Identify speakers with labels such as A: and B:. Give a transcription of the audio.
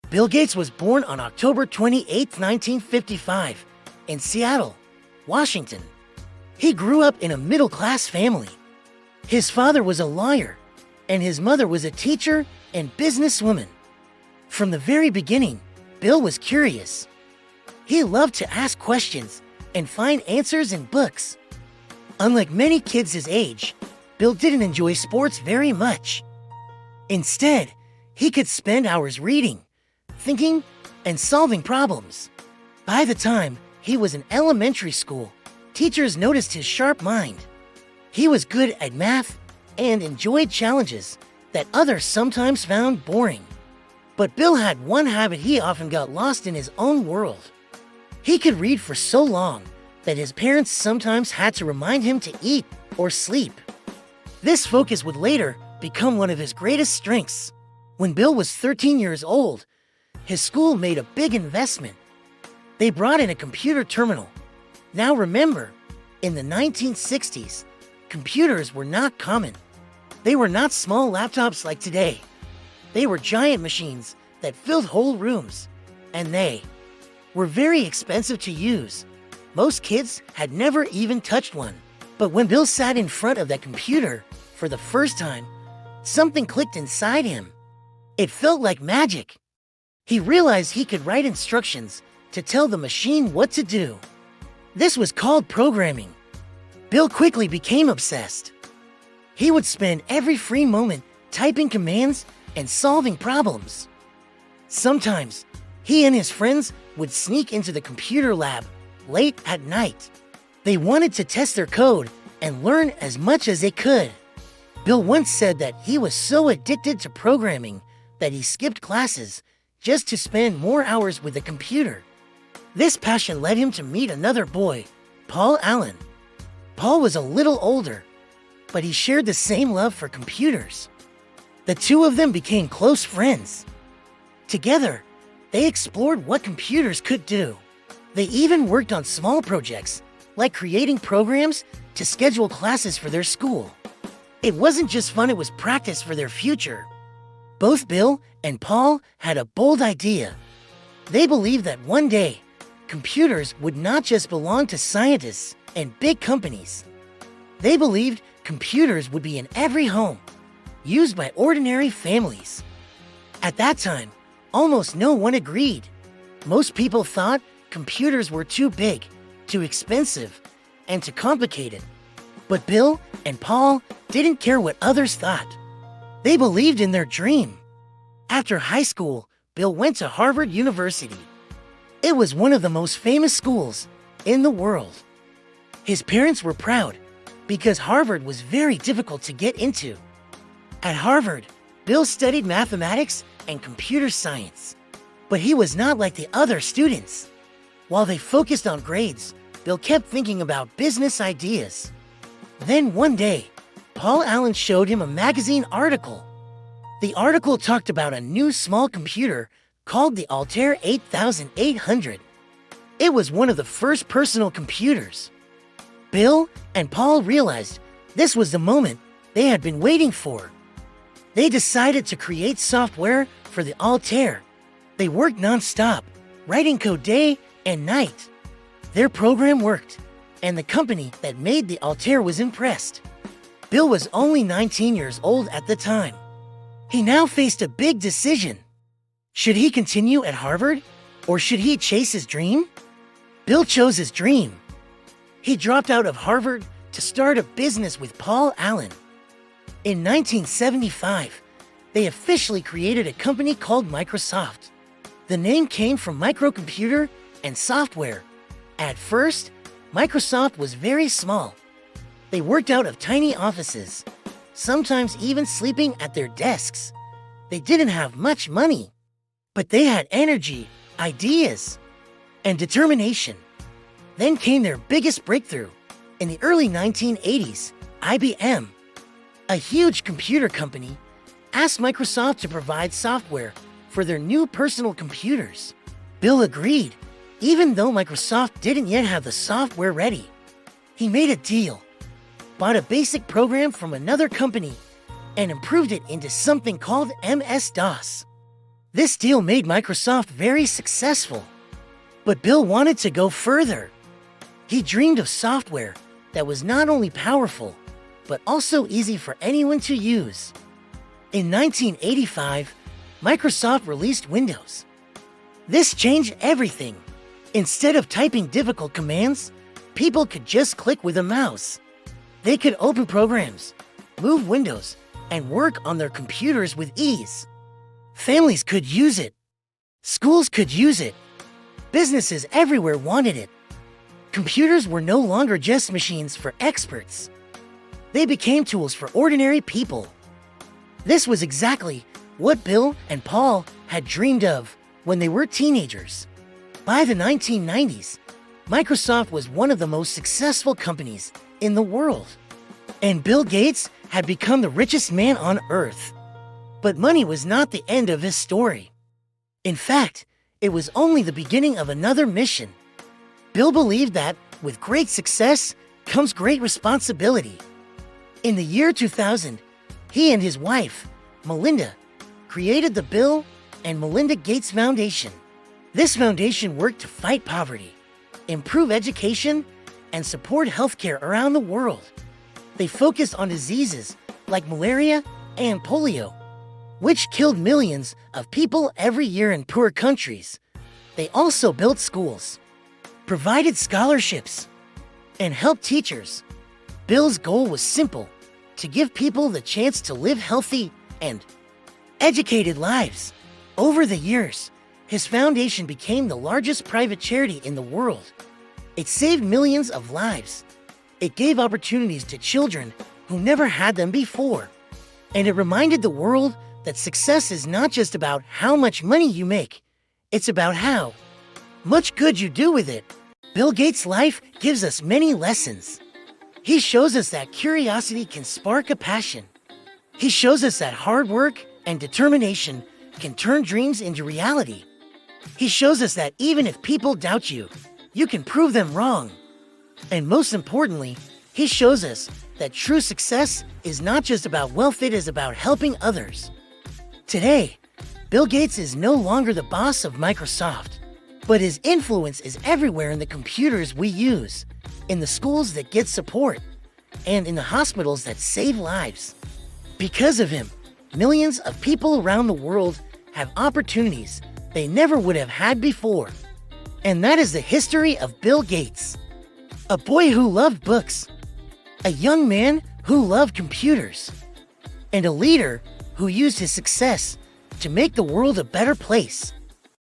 A: Bill Gates was born on October 28, 1955, in Seattle, Washington. He grew up in a middle-class family. His father was a lawyer, and his mother was a teacher and businesswoman. From the very beginning, Bill was curious. He loved to ask questions and find answers in books. Unlike many kids his age, Bill didn't enjoy sports very much. Instead, he could spend hours reading, thinking, and solving problems. By the time he was in elementary school, teachers noticed his sharp mind. He was good at math and enjoyed challenges that others sometimes found boring. But Bill had one habit: he often got lost in his own world. He could read for so long that his parents sometimes had to remind him to eat or sleep. This focus would later become one of his greatest strengths. When Bill was 13 years old, his school made a big investment. They brought in a computer terminal. Now remember, in the 1960s, computers were not common. They were not small laptops like today. They were giant machines that filled whole rooms, and they were very expensive to use. Most kids had never even touched one. But when Bill sat in front of that computer for the first time, something clicked inside him. It felt like magic. He realized he could write instructions to tell the machine what to do. This was called programming. Bill quickly became obsessed. He would spend every free moment typing commands and solving problems. Sometimes, he and his friends would sneak into the computer lab late at night. They wanted to test their code and learn as much as they could. Bill once said that he was so addicted to programming that he skipped classes just to spend more hours with the computer. This passion led him to meet another boy, Paul Allen. Paul was a little older, but he shared the same love for computers. The two of them became close friends. Together, they explored what computers could do. They even worked on small projects, like creating programs to schedule classes for their school. It wasn't just fun, it was practice for their future. Both Bill and Paul had a bold idea. They believed that one day, computers would not just belong to scientists and big companies. They believed computers would be in every home, used by ordinary families. At that time, almost no one agreed. Most people thought computers were too big, too expensive, and too complicated. But Bill and Paul didn't care what others thought. They believed in their dream. After high school, Bill went to Harvard University. It was one of the most famous schools in the world. His parents were proud because Harvard was very difficult to get into. At Harvard, Bill studied mathematics and computer science. But he was not like the other students. While they focused on grades, Bill kept thinking about business ideas. Then one day, Paul Allen showed him a magazine article. The article talked about a new small computer called the Altair 8800. It was one of the first personal computers. Bill and Paul realized this was the moment they had been waiting for. They decided to create software for the Altair. They worked non-stop, writing code day and night. Their program worked, and the company that made the Altair was impressed. Bill was only 19 years old at the time. He now faced a big decision. Should he continue at Harvard, or should he chase his dream? Bill chose his dream. He dropped out of Harvard to start a business with Paul Allen. In 1975, they officially created a company called Microsoft. The name came from microcomputer and software. At first, Microsoft was very small. They worked out of tiny offices, sometimes even sleeping at their desks. They didn't have much money, but they had energy, ideas, and determination. Then came their biggest breakthrough. In the early 1980s, IBM, a huge computer company, asked Microsoft to provide software for their new personal computers. Bill agreed, even though Microsoft didn't yet have the software ready. He made a deal, bought a basic program from another company, and improved it into something called MS-DOS. This deal made Microsoft very successful. But Bill wanted to go further. He dreamed of software that was not only powerful, but also easy for anyone to use. In 1985, Microsoft released Windows. This changed everything. Instead of typing difficult commands, people could just click with a mouse. They could open programs, move windows, and work on their computers with ease. Families could use it. Schools could use it. Businesses everywhere wanted it. Computers were no longer just machines for experts. They became tools for ordinary people. This was exactly what Bill and Paul had dreamed of when they were teenagers. By the 1990s, Microsoft was one of the most successful companies in the world. And Bill Gates had become the richest man on Earth. But money was not the end of his story. In fact, it was only the beginning of another mission. Bill believed that with great success comes great responsibility. In the year 2000, he and his wife, Melinda, created the Bill and Melinda Gates Foundation. This foundation worked to fight poverty, improve education, and support healthcare around the world. They focused on diseases like malaria and polio, which killed millions of people every year in poor countries. They also built schools, provided scholarships, and helped teachers. Bill's goal was simple: to give people the chance to live healthy and educated lives. Over the years, his foundation became the largest private charity in the world. It saved millions of lives. It gave opportunities to children who never had them before. And it reminded the world that success is not just about how much money you make. It's about how much good you do with it. Bill Gates' life gives us many lessons. He shows us that curiosity can spark a passion. He shows us that hard work and determination can turn dreams into reality. He shows us that even if people doubt you, you can prove them wrong. And most importantly, he shows us that true success is not just about wealth, it is about helping others. Today, Bill Gates is no longer the boss of Microsoft, but his influence is everywhere in the computers we use, in the schools that get support, and in the hospitals that save lives. Because of him, millions of people around the world have opportunities they never would have had before. And that is the history of Bill Gates. A boy who loved books, a young man who loved computers, and a leader who used his success to make the world a better place.